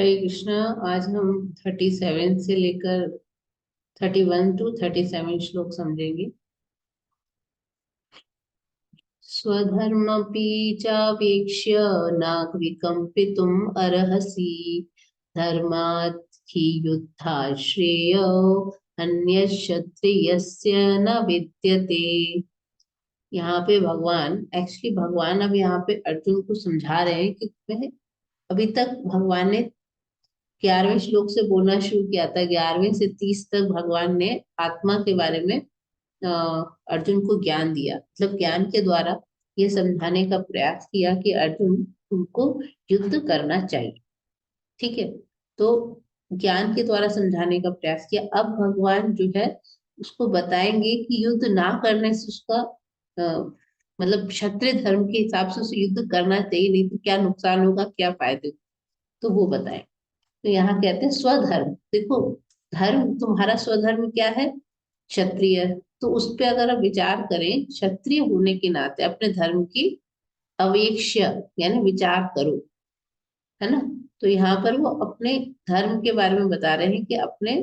हरे कृष्णा। आज हम 37 से लेकर 31 टू 37 श्लोक समझेंगे। स्वधर्मपि चावेक्ष्य नाविकम्पितुम् अर्हसि धर्मात् हि युद्धात् श्रेयो अन्यक्षत्रियस्य न विद्यते। यहाँ पे भगवान अब यहाँ पे अर्जुन को समझा रहे हैं कि वह अभी तक भगवान ने 11वें श्लोक से बोलना शुरू किया था। 11वें से 30 तक भगवान ने आत्मा के बारे में अ, अर्जुन को ज्ञान दिया, मतलब ज्ञान के द्वारा ये समझाने का प्रयास किया कि अर्जुन तुमको युद्ध करना चाहिए। ठीक है, तो ज्ञान के द्वारा समझाने का प्रयास किया। अब भगवान जो है उसको बताएंगे कि युद्ध ना करने से उसका मतलब क्षत्रिय धर्म के हिसाब से उसे युद्ध करना चाहिए, नहीं तो क्या नुकसान होगा, क्या फायदे, तो वो बताएं। तो यहाँ कहते हैं स्वधर्म। देखो, धर्म, तुम्हारा स्वधर्म क्या है? क्षत्रिय। तो उस पे अगर आप विचार करें, क्षत्रिय होने के नाते अपने धर्म की अवेक्ष्य यानी विचार करो, है ना। तो यहाँ पर वो अपने धर्म के बारे में बता रहे हैं कि अपने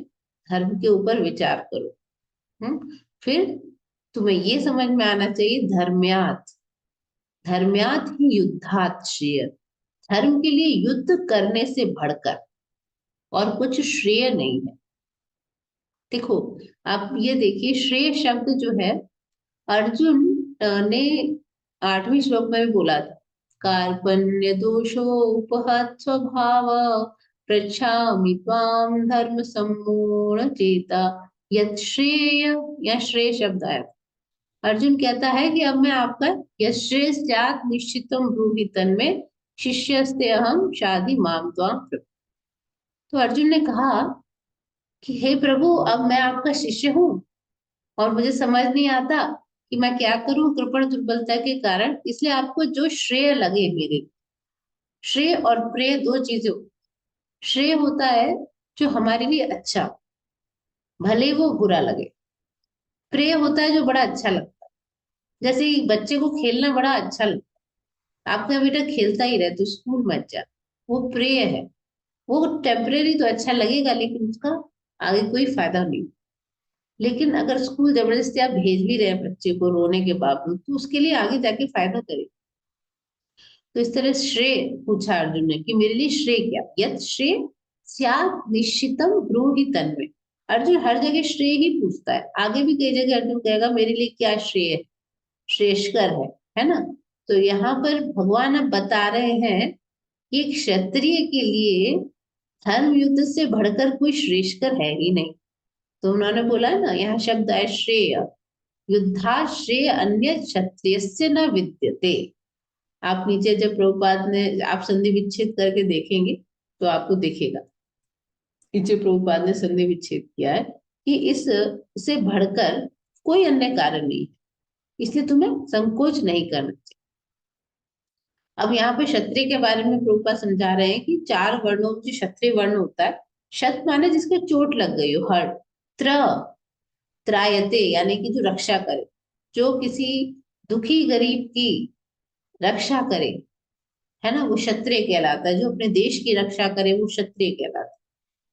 धर्म के ऊपर विचार करो। फिर तुम्हें ये समझ में आना चाहिए, धर्म्यात् धर्म्यात् ही युद्धात् श्रेय। धर्म के लिए युद्ध करने से बढ़कर और कुछ श्रेय नहीं है। देखो, आप ये देखिए, श्रेय शब्द जो है अर्जुन ने 8वें श्लोक में भी बोला था। कार्पण्य दोषोपहत स्वभाव पृच्छामि त्वाम धर्म सम्मूढ़ चेता यत् श्रेय। या श्रेय शब्द आया। अर्जुन कहता है कि अब मैं आपका यश्रेय स्यात् निश्चितम ब्रूहि तन्मे शिष्यस्ते अहम शाधि माम त्वाम प्रपद्ये। तो अर्जुन ने कहा कि हे प्रभु, अब मैं आपका शिष्य हूँ और मुझे समझ नहीं आता कि मैं क्या करूं कृपण दुर्बलता के कारण, इसलिए आपको जो श्रेय लगे मेरे। श्रेय और प्रेय दो चीजें। श्रेय होता है जो हमारे लिए अच्छा, भले ही वो बुरा लगे। प्रेय होता है जो बड़ा अच्छा लगता है। जैसे ही बच्चे को खेलना बड़ा अच्छा लगता है, आपका बेटा खेलता ही रहे तो स्कूल मत जा, वो प्रेय है। वो टेम्परेरी तो अच्छा लगेगा लेकिन उसका आगे कोई फायदा नहीं। लेकिन अगर स्कूल जबरदस्ती आप भेज भी रहे हैं बच्चे को रोने के बावजूद, तो उसके लिए आगे जाके फायदा करे। तो इस तरह श्रेय पूछा अर्जुन ने कि मेरे लिए श्रेय क्या, यत श्रेय स्यात् निश्चितम ब्रूहि तन्मे। अर्जुन हर जगह श्रेय ही पूछता है। आगे भी कई जगह अर्जुन कहेगा मेरे लिए क्या श्रेय है, श्रेष्ठकर है ना। तो यहाँ पर भगवान अब बता रहे हैं कि क्षत्रिय के लिए धर्म युद्ध से बढ़कर कोई श्रेष्ठकर है ही नहीं। तो उन्होंने बोला है ना, यहाँ शब्द है श्रेय। युद्धा श्रेय अन्य क्षत्रिय न विद्यते। आप नीचे जब प्रभुपाद ने, आप संधि विच्छेद करके देखेंगे तो आपको दिखेगा, नीचे प्रभुपाद ने संधि विच्छेद किया है कि इस से बढ़कर कोई अन्य कारण नहीं है, इसलिए तुम्हें संकोच नहीं करना चाहिए। अब यहाँ पे क्षत्रिय के बारे में प्रभुपाद समझा रहे हैं कि 4 वर्णों में जो क्षत्रिय वर्ण होता है, क्षत माने जिसको चोट लग गई हो, हर्ट। त्र त्रायते यानी कि जो रक्षा करे, जो किसी दुखी गरीब की रक्षा करे, है ना, वो क्षत्रिय कहलाता है। जो अपने देश की रक्षा करे वो क्षत्रिय कहलाता है।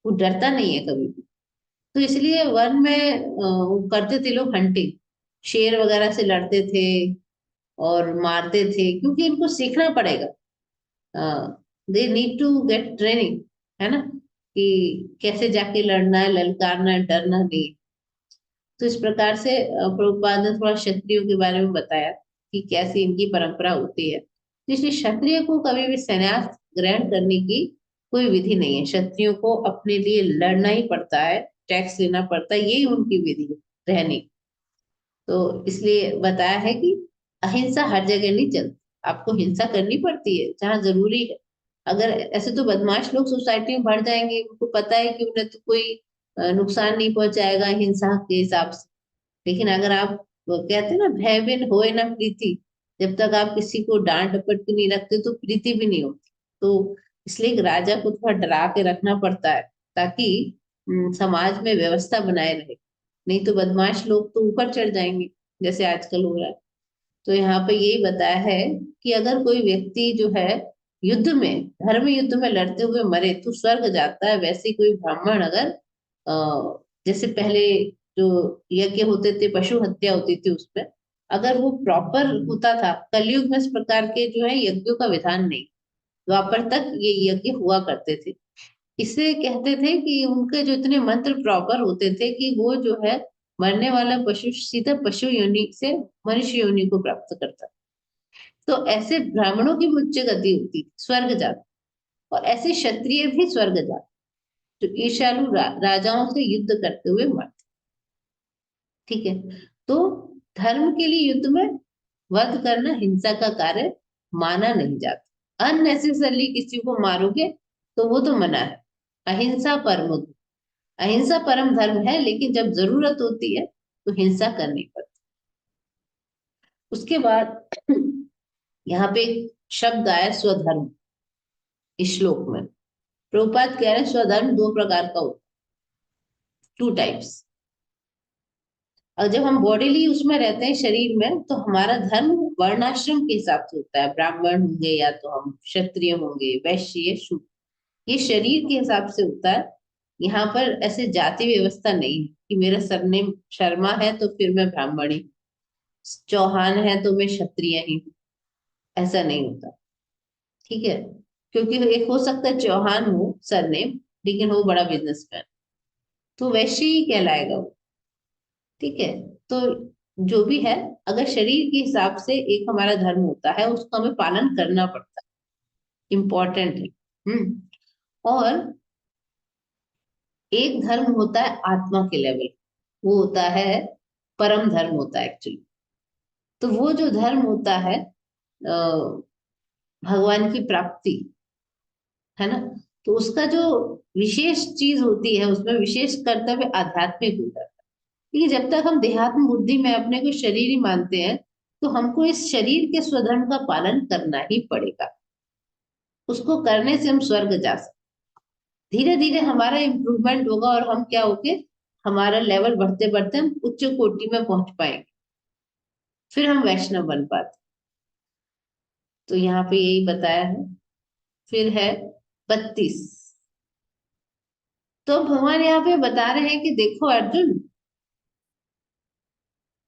वो डरता नहीं है कभी भी। तो इसलिए वन में वो करते थे लोग हंटिंग, शेर वगैरह से लड़ते थे और मारते थे, क्योंकि इनको सीखना पड़ेगा। They need to get training, है ना, कि कैसे जाके लड़ना है, ललकारना है, डरना नहीं। तो इस प्रकार से प्रभुपाद ने थोड़ा क्षत्रियों के बारे में बताया कि कैसी इनकी परंपरा होती है। तो इसलिए क्षत्रिय को कभी भी संन्यास ग्रहण करने की कोई विधि नहीं है। क्षत्रियों को अपने लिए लड़ना ही पड़ता है, टैक्स लेना पड़ता है, यही उनकी विधि है रहने की। तो इसलिए बताया है कि अहिंसा हर जगह नहीं चलती, आपको हिंसा करनी पड़ती है जहाँ जरूरी है। अगर ऐसे तो बदमाश लोग सोसाइटी में बढ़ जाएंगे, उनको पता है कि उन्हें तो कोई नुकसान नहीं पहुंचाएगा हिंसा के हिसाब से। लेकिन अगर आप, वो कहते हैं ना, भय बिन होए ना प्रीति, जब तक आप किसी को डांट डपट के नहीं रखते तो प्रीति भी नहीं होती। तो इसलिए एक राजा को थोड़ा डरा के रखना पड़ता है, ताकि समाज में व्यवस्था बनाए रहे। नहीं तो बदमाश लोग तो ऊपर चढ़ जाएंगे, जैसे आजकल हो रहा है। तो यहाँ पे यही बताया है कि अगर कोई व्यक्ति जो है युद्ध में, धर्म युद्ध में लड़ते हुए मरे तो स्वर्ग जाता है। वैसे ही कोई ब्राह्मण अगर जैसे पहले जो यज्ञ होते थे, पशु हत्या होती थी, उसमें अगर वो प्रॉपर होता था, कलयुग में इस प्रकार के जो है यज्ञों का विधान नहीं, द्वापर तक ये यज्ञ हुआ करते थे। इससे कहते थे कि उनके जो इतने मंत्र प्रॉपर होते थे कि वो जो है मरने वाला पशु सीधा पशु योनि से मनुष्य योनि को प्राप्त करता। तो ऐसे ब्राह्मणों की उच्च गति होती थी, स्वर्ग जाते, और ऐसे क्षत्रिय भी स्वर्ग जाते जो ईर्ष्यालु राजाओं से युद्ध करते हुए मरते। ठीक है। तो धर्म के लिए युद्ध में वध करना हिंसा का कार्य माना नहीं जाता। अननेसेसरली किसी को मारोगे तो वो तो मना है। अहिंसा परमो धर्मः। अहिंसा परम धर्म है, लेकिन जब जरूरत होती है तो हिंसा करनी पड़ती। उसके बाद यहाँ पे एक शब्द आया स्वधर्म, इस श्लोक में प्रभुपाद कह रहे हैं स्वधर्म दो प्रकार का होता है, टू टाइप्स। और जब हम बॉडीली उसमें रहते हैं शरीर में, तो हमारा धर्म वर्णाश्रम के हिसाब से होता है। ब्राह्मण होंगे या तो हम क्षत्रिय होंगे, वैश्य, शूद्र, ये शरीर के हिसाब से होता है। यहाँ पर ऐसे जाति व्यवस्था नहीं है कि मेरा सरनेम शर्मा है तो फिर मैं ब्राह्मणी, चौहान है तो मैं क्षत्रिय ही हूँ, ऐसा नहीं होता। ठीक है। क्योंकि एक हो सकता है चौहान हो सरनेम, लेकिन वो बड़ा बिजनेसमैन, तो वैश्य ही कहलाएगा वो। ठीक है। तो जो भी है, अगर शरीर के हिसाब से एक हमारा धर्म होता है, उसका हमें पालन करना पड़ता है, इम्पोर्टेंट है। और एक धर्म होता है आत्मा के लेवल, वो होता है परम धर्म होता है एक्चुअली। तो वो जो धर्म होता है भगवान की प्राप्ति, है ना, तो उसका जो विशेष चीज होती है, उसमें विशेष कर्तव्य आध्यात्मिक होता है। क्योंकि जब तक हम देहात्म बुद्धि में अपने को शरीर ही मानते हैं, तो हमको इस शरीर के स्वधर्म का पालन करना ही पड़ेगा। उसको करने से हम स्वर्ग जा सकते। धीरे धीरे हमारा इम्प्रूवमेंट होगा और हम क्या होगे, हमारा लेवल बढ़ते बढ़ते हम उच्च कोटि में पहुंच पाएंगे, फिर हम वैष्णव बन पाते। तो यहाँ पे यही बताया है। फिर है 32। तो भगवान यहाँ पे बता रहे हैं कि देखो अर्जुन,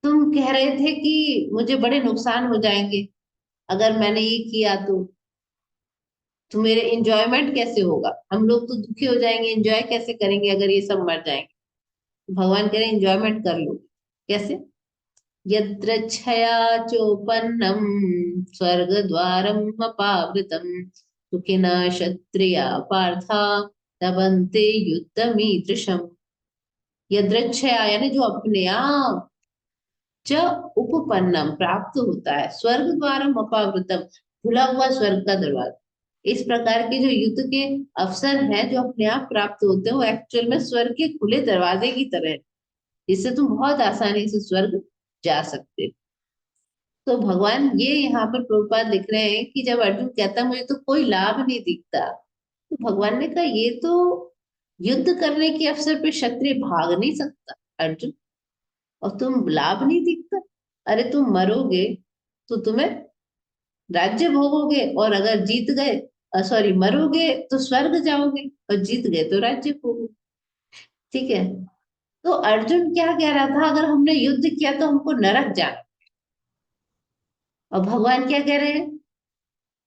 तुम कह रहे थे कि मुझे बड़े नुकसान हो जाएंगे अगर मैंने ये किया तो मेरे एंजॉयमेंट कैसे होगा, हम लोग तो दुखी हो जाएंगे, एंजॉय कैसे करेंगे अगर ये सब मर जाएंगे। तो भगवान कह रहे हैं एंजॉयमेंट कर लो। कैसे? यद्रच्छया चोपन्नम स्वर्ग द्वारम अपावृतम सुखिनः क्षत्रिया पार्था लभन्ते युद्धमीदृशम। यद्रच्छया यानी जो अपने आप, च उपपन्नम प्राप्त होता है, स्वर्ग द्वारम अपावृतम खुला हुआ स्वर्ग का दरवाजा। इस प्रकार के जो युद्ध के अवसर हैं जो अपने आप प्राप्त होते हैं, वो एक्चुअल में स्वर्ग के खुले दरवाजे की तरह है, जिससे तुम बहुत आसानी से स्वर्ग जा सकते हो। तो भगवान ये यहाँ पर प्रभुपाद लिख रहे हैं कि जब अर्जुन कहता मुझे तो कोई लाभ नहीं दिखता, तो भगवान ने कहा ये तो युद्ध करने के अवसर पे क्षत्रिय भाग नहीं सकता अर्जुन, और तुम लाभ नहीं दिखता। अरे तुम मरोगे तो तुम्हें राज्य भोगोगे, और अगर जीत गए, सॉरी, मरोगे तो स्वर्ग जाओगे, और जीत गए तो राज्य भोगोगे। ठीक है। तो अर्जुन क्या कह रहा था, अगर हमने युद्ध किया तो हमको नरक जाना, और भगवान क्या कह रहे हैं,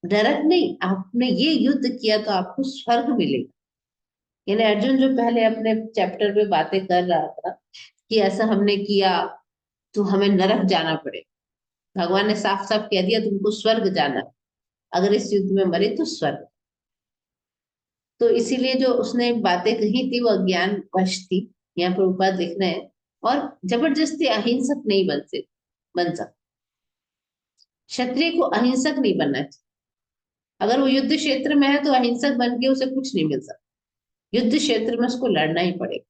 नरक नहीं, आपने ये युद्ध किया तो आपको स्वर्ग मिलेगा। यानी अर्जुन जो पहले अपने चैप्टर में बातें कर रहा था कि ऐसा हमने किया तो हमें नरक जाना पड़ेगा, भगवान ने साफ साफ कह दिया तुमको स्वर्ग जाना है। अगर इस युद्ध में मरे तो स्वर्ग। तो इसीलिए जो उसने बातें कही थी वो अज्ञान वश थी, यहाँ पर उपवाद लिख रहे हैं। और जबरदस्ती अहिंसक नहीं बन सकता। क्षत्रिय को अहिंसक नहीं बनना चाहिए। अगर वो युद्ध क्षेत्र में है तो अहिंसक बन के उसे कुछ नहीं मिल सकता, युद्ध क्षेत्र में उसको लड़ना ही पड़ेगा।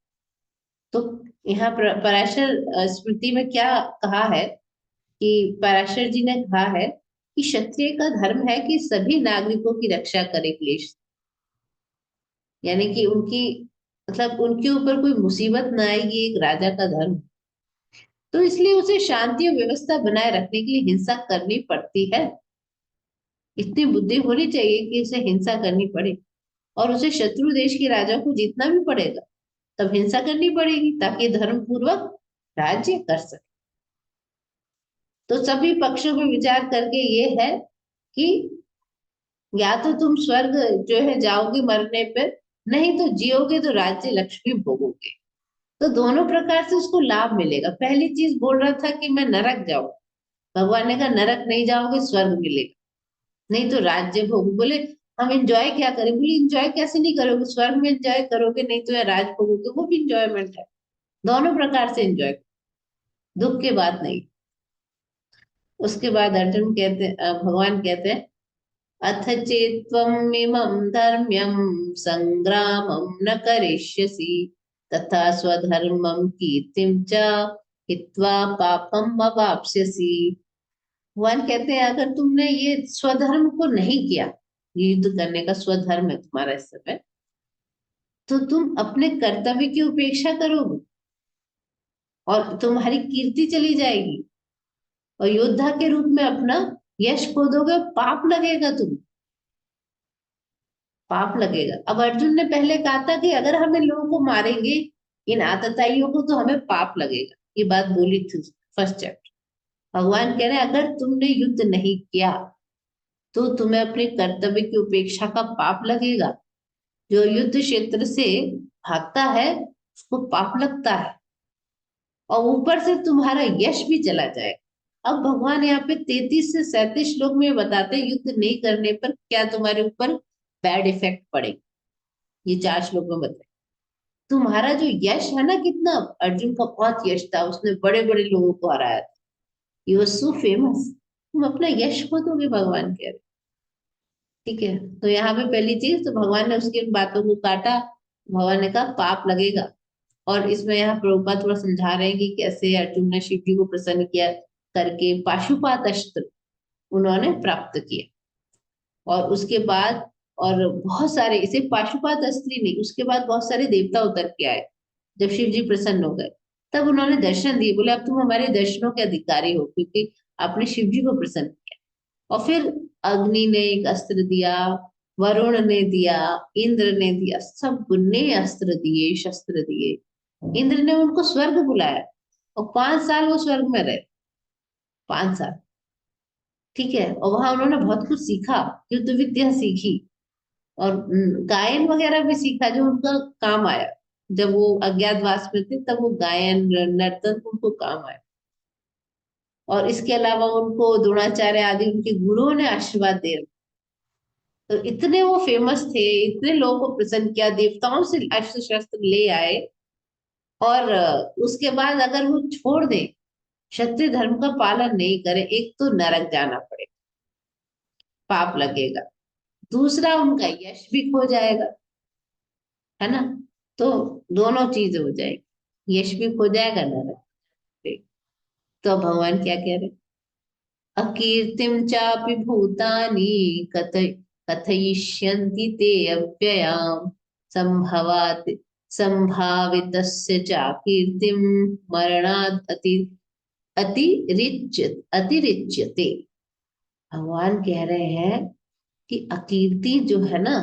तो यहाँ पराशर स्मृति में क्या कहा है कि पराशर जी ने कहा है कि क्षत्रिय का धर्म है कि सभी नागरिकों की रक्षा करे क्लेश, यानी कि उनकी, मतलब उनके ऊपर कोई मुसीबत ना आएगी, एक राजा का धर्म। तो इसलिए उसे शांति और व्यवस्था बनाए रखने के लिए हिंसा करनी पड़ती है। इतनी बुद्धि होनी चाहिए कि उसे हिंसा करनी पड़े, और उसे शत्रु देश के राजा को जीतना भी पड़ेगा, तब हिंसा करनी पड़ेगी ताकि धर्म पूर्वक राज्य कर सके। तो सभी पक्षों में विचार करके ये है कि या तो तुम स्वर्ग जो है जाओगे मरने पर, नहीं तो जियोगे तो राज्य लक्ष्मी भोगोगे। तो दोनों प्रकार से उसको लाभ मिलेगा। पहली चीज बोल रहा था कि मैं नरक जाऊं, भगवान ने कहा नरक नहीं जाओगे, स्वर्ग मिलेगा, नहीं तो राज्य भोग। बोले हम एंजॉय क्या करें? बोले एंजॉय कैसे नहीं करोगे, स्वर्ग में एंजॉय करोगे, नहीं तो राज भोगोगे, वो भी इंजॉयमेंट है। दोनों प्रकार से एंजॉय, दुख की बात नहीं। उसके बाद अर्जुन कहते भगवान कहते हैं अथ चेत्त्वम् इमं धर्म्यं संग्रामं न करिष्यसि तथा स्वधर्मं कीर्तिं च हित्वा पापम अवाप्स्यसि। भगवान कहते हैं अगर तुमने ये स्वधर्म को नहीं किया, ये युद्ध करने का स्वधर्म है तुम्हारा इस समय, तो तुम अपने कर्तव्य की उपेक्षा करोगे और तुम्हारी कीर्ति चली जाएगी, और योद्धा के रूप में अपना यश खो दोगे, पाप लगेगा तुम्हें, पाप लगेगा। अब अर्जुन ने पहले कहा था कि अगर हम इन लोगों को मारेंगे, इन आतताइयों को, तो हमें पाप लगेगा, ये बात बोली थी फर्स्ट चैप्टर। भगवान कह रहे हैं अगर तुमने युद्ध नहीं किया तो तुम्हें अपने कर्तव्य की उपेक्षा का पाप लगेगा। जो युद्ध क्षेत्र से भागता है उसको पाप लगता है, और ऊपर से तुम्हारा यश भी चला जाएगा। अब भगवान यहाँ पे 33 से 37 श्लोक में बताते हैं युद्ध नहीं करने पर क्या तुम्हारे ऊपर बैड इफेक्ट पड़ेगा। ये 4 श्लोक में बताए। तुम्हारा जो यश है ना, कितना अर्जुन का बहुत यश था, उसने बड़े बड़े लोगों को हराया था, ही वाज सो फेमस, तुम अपना यश खो दोगे, भगवान कह रहे। ठीक है, तो यहाँ पे पहली चीज तो भगवान ने उसकी इन बातों को काटा, भगवान ने कहा पाप लगेगा। और इसमें यहाँ प्रभुपाद थोड़ा समझा रहे हैं कि कैसे अर्जुन ने शिव जी को प्रसन्न किया करके पाशुपात अस्त्र उन्होंने प्राप्त किया। और उसके बाद और बहुत सारे, इसे पाशुपात अस्त्र ही नहीं, उसके बाद बहुत सारे देवता उतर के आए। जब शिव जी प्रसन्न हो गए तब उन्होंने दर्शन दिए, बोले अब तुम हमारे दर्शनों के अधिकारी हो क्योंकि आपने शिव जी को प्रसन्न किया। और फिर अग्नि ने एक अस्त्र दिया, वरुण ने दिया, इंद्र ने दिया, सबने अस्त्र दिए, शस्त्र दिए। इंद्र ने उनको स्वर्ग बुलाया और 5 साल वो स्वर्ग में रहे, 5 साल। ठीक है, और वहां उन्होंने बहुत कुछ सीखा, युद्ध विद्या सीखी, और गायन वगैरह भी सीखा जो उनका काम आया। जब वो अज्ञातवास में थे तब वो गायन नर्तन उनको काम आया। और इसके अलावा उनको द्रोणाचार्य आदि उनके गुरुओं ने आशीर्वाद दे रखा। तो इतने वो फेमस थे, इतने लोगों को प्रसन्न किया, देवताओं से अस्त्र शस्त्र ले आए। और उसके बाद अगर वो छोड़ दें, क्षत्रिय धर्म का पालन नहीं करे, एक तो नरक जाना पड़ेगा, पाप लगेगा, दूसरा उनका यश भी खो जाएगा, है ना। तो दोनों चीज हो जाएगी, यश भी खो जाएगा, नरक भी। तो भगवान क्या कह रहे, अकीर्तिम चापि भूतानि कथ कथयिष्यन्ति ते अव्ययाम् संभवात् संभावितस्य चाकीर्तिम मरणात् अतिरिच्यते। भगवान कह रहे हैं कि अकीर्ति जो है ना,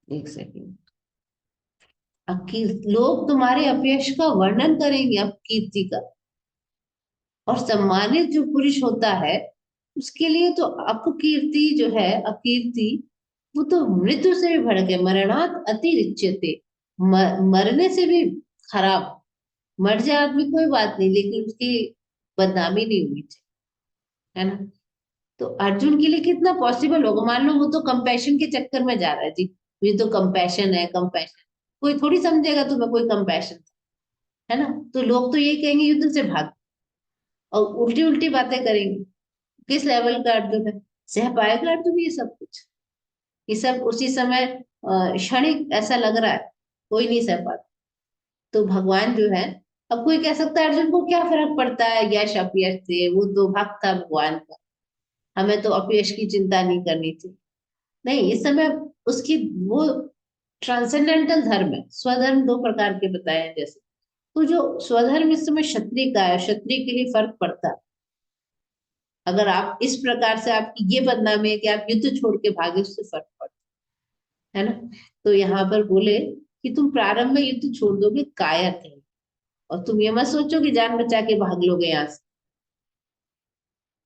एक सेकेंड, अकीर्ति, लोग तुम्हारे अपयश का वर्णन करेंगे अपकीर्ति का। और सम्मानित जो पुरुष होता है उसके लिए तो अपकीर्ति जो है, अकीर्ति, वो तो मृत्यु से भी बढ़ के, मरणात अतिरिच्यते, मरने से भी खराब। मर जाए आदमी कोई बात नहीं, लेकिन उसकी बदनामी नहीं होनी चाहिए, है ना। तो अर्जुन के लिए कितना पॉसिबल होगा, मान लो वो तो कंपैशन के चक्कर में जा रहा है जी, ये तो कंपैशन है, कंपैशन, कोई थोड़ी समझेगा तुम्हें कोई कंपैशन, है ना। तो लोग तो ये कहेंगे युद्ध से भाग, और उल्टी उल्टी बातें करेंगे। किस लेवल का अर्जुन है, सह पाएगा अर्जुन ये सब कुछ? ये सब उसी समय क्षणिक ऐसा लग रहा है, कोई नहीं सह पाता। तो भगवान जो है, अब कोई कह सकता है अर्जुन को क्या फर्क पड़ता है यश अपयश से, वो तो भक्त था भगवान का, हमें तो अपयश की चिंता नहीं करनी थी। नहीं, इस समय उसकी वो ट्रांसेंडेंटल धर्म है, स्वधर्म 2 प्रकार के बताए हैं जैसे। तो जो स्वधर्म इस समय क्षत्रिय का है, क्षत्रिय के लिए फर्क पड़ता है। अगर आप इस प्रकार से, आपकी ये बदनामी है कि आप युद्ध छोड़ के भागे, उससे फर्क पड़ता है ना। तो यहाँ पर बोले कि तुम प्रारंभ में युद्ध छोड़ दोगे, कायर थे, और तुम ये मत सोचो कि जान बचा के भाग लोगे यहाँ से।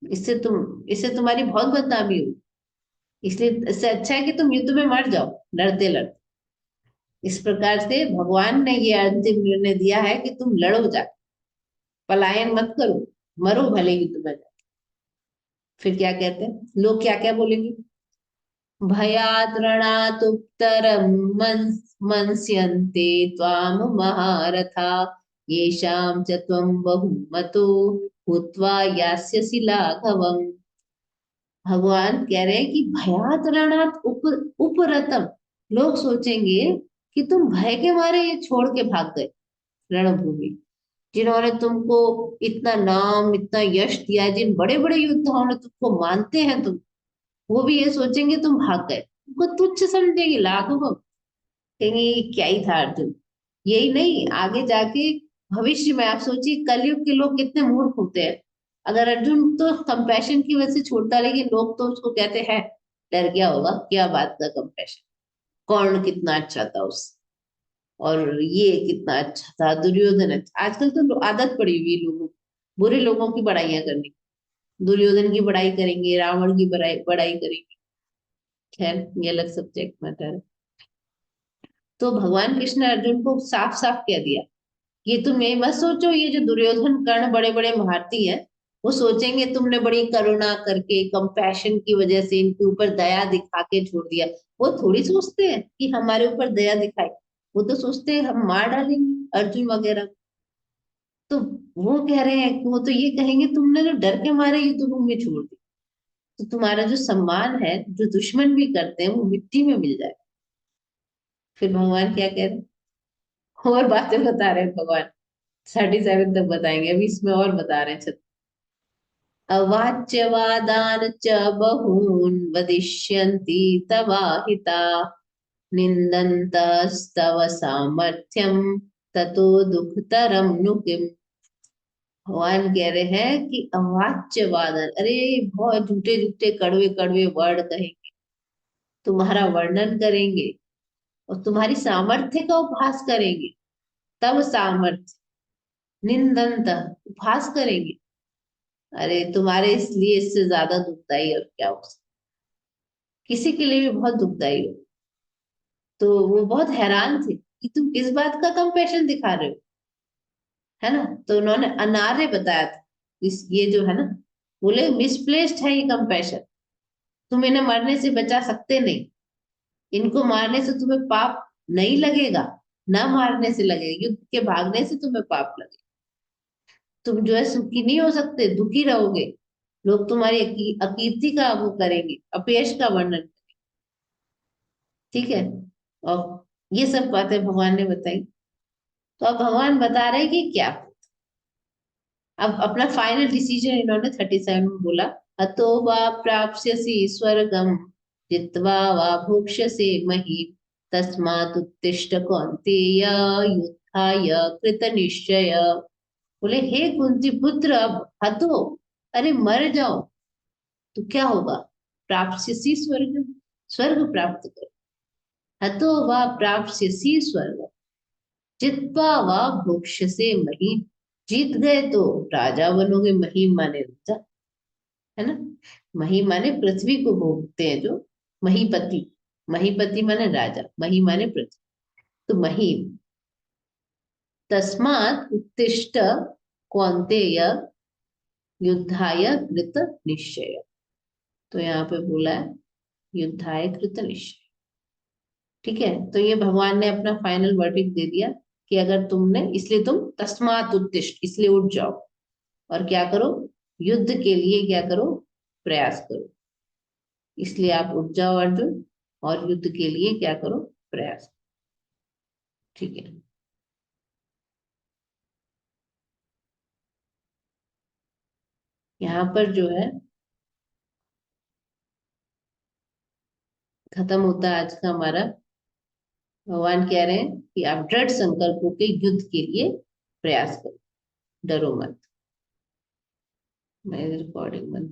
इससे तुम्हारी बहुत बदनामी हुई। इसलिए इससे अच्छा है कि तुम युद्ध में मर जाओ, लड़ते लड़ते। इस प्रकार से भगवान ने ये अंतिम निर्णय दिया है कि तुम लड़ो, जा पलायन मत करो, मरो भले युद्ध में। फिर क्या कहते हैं लोग, क्या क्या बोलेंगे? भयात् रणात् उत्तरं मंस्यन्ते त्वां महारथा, येषां च त्वं बहुमतो भूत्वा यास्यसि लाघवम्। भगवान कह रहे हैं कि भयात् रणात् उपरतम, लोग सोचेंगे कि तुम भय के मारे ये छोड़ के भाग गए रणभूमि। जिन्होंने तुमको इतना नाम, इतना यश दिया है, जिन बड़े बड़े योद्धाओं ने तुमको मानते हैं, तुम वो भी ये सोचेंगे तुम भाग गए, तुमको तुच्छ समझेंगे, लाखों को कहेंगे ये क्या ही था अर्जुन। यही नहीं, आगे जाके भविष्य में आप सोचिए कलयुग के लोग कितने मूर्ख होते हैं। अगर अर्जुन तो कंपैशन की वजह से छोड़ता, लेकिन लोग तो उसको कहते हैं डर गया होगा, क्या बात का कंपैशन, कौन कितना अच्छा था उस, और ये कितना अच्छा था, दुर्योधन अच्छा। आजकल तो आदत पड़ी हुई है लोगों को बुरे लोगों की बड़ाइयां करने की। दुर्योधन की बड़ाई करेंगे, रावण की बड़ाई बड़ाई करेंगे। खैर ये अलग सब्जेक्ट मैटर है। तो भगवान कृष्ण ने अर्जुन को साफ साफ कह दिया, ये तुम ये मत सोचो, ये जो दुर्योधन कर्ण बड़े बड़े महारथी हैं, वो सोचेंगे तुमने बड़ी करुणा करके, कंपैशन की वजह से इनके ऊपर दया दिखा के छोड़ दिया। वो थोड़ी सोचते हैं कि हमारे ऊपर दया दिखाए, वो तो सोचते हैं हम मार डालेंगे अर्जुन वगैरह। तो वो कह रहे हैं कि वो तो ये कहेंगे तुमने तो डर के मारे युद्ध भूमि छोड़ दी, तो तुम्हारा जो सम्मान है, जो दुश्मन भी करते हैं, वो मिट्टी में मिल जाए। फिर भगवान क्या कह रहे हैं, और बातें बता रहे हैं भगवान। 37 तक बताएंगे, अभी इसमें और बता रहे हैं। अवाच्यवादान च बहून् वदिष्यन्ति तवाहिता, निन्दन्तस्तव सामर्थ्यं ततो दुःखतरं नु किम्। भगवान कह रहे हैं कि अवाच्य वादन, अरे बहुत झूठे झूठे कड़वे कड़वे वर्ड कहेंगे, तुम्हारा वर्णन करेंगे, और तुम्हारी सामर्थ्य का उपहास करेंगे। तब सामर्थ्य, निंदंत, उपहास करेंगे। अरे तुम्हारे इसलिए इससे ज्यादा दुखदाई और क्या हो सकता, किसी के लिए भी बहुत दुखदाई हो। तो वो बहुत हैरान थे कि तुम किस बात का कंपैशन दिखा रहे हो, है ना। तो उन्होंने अनार्य बताया था, इस ये जो है ना, बोले मिसप्लेस्ड है ये कंपैशन, तुम इन्हें मरने से बचा सकते नहीं, इनको मारने से तुम्हें पाप नहीं लगेगा, ना मारने से लगेगा, युद्ध के भागने से तुम्हें पाप लगेगा। तुम जो है सुखी नहीं हो सकते, दुखी रहोगे। लोग तुम्हारी अकीर्ति का वो करेंगे, अपयश का वर्णन। ठीक है। और ये सब बातें भगवान ने बताई। तो अब भगवान बता रहे हैं कि क्या, अब अपना फाइनल डिसीजन इन्होंने 37 में बोला। हतो वा प्राप्स्यसि स्वर्गम, जित्वा वा भोक्ष्यसे महीम्, तस्मात् उत्तिष्ठ कौन्तेय, युद्धाय कृत निश्चय। बोले हे कुंती पुत्र, अब हतो, अरे मर जाओ तो क्या होगा, प्राप्स्यसि स्वर्ग, स्वर्ग प्राप्त कर। हतो वा प्राप्स्यसि स्वर्ग, जित्वा वा भोक्ष्यसे महीम्, जीत गए तो राजा बनोगे। महीम माने राजा, है ना। मही माने पृथ्वी को भोगते हैं जो, महीपति, महीपति माने राजा, मही माने पृथ्वी, तो महीम। तस्मात् उत्तिष्ठ कौन्तेय, युद्धाय कृत निश्चय। तो यहाँ पे बोला है युद्धाय कृत निश्चय। ठीक है, तो ये भगवान ने अपना फाइनल वर्डिक्ट दे दिया कि अगर तुमने, इसलिए तुम तस्मात् उत्तिष्ठ, इसलिए उठ जाओ और क्या करो, युद्ध के लिए क्या करो, प्रयास करो। इसलिए आप उठ जाओ अर्जुन, और युद्ध के लिए क्या करो, प्रयास। ठीक है। यहाँ पर जो है खत्म होता है आज का हमारा। भगवान कह रहे हैं कि आप दृढ़ संकल्प होकर युद्ध के लिए प्रयास करो, डरो मत। मैं रिकॉर्डिंग बंद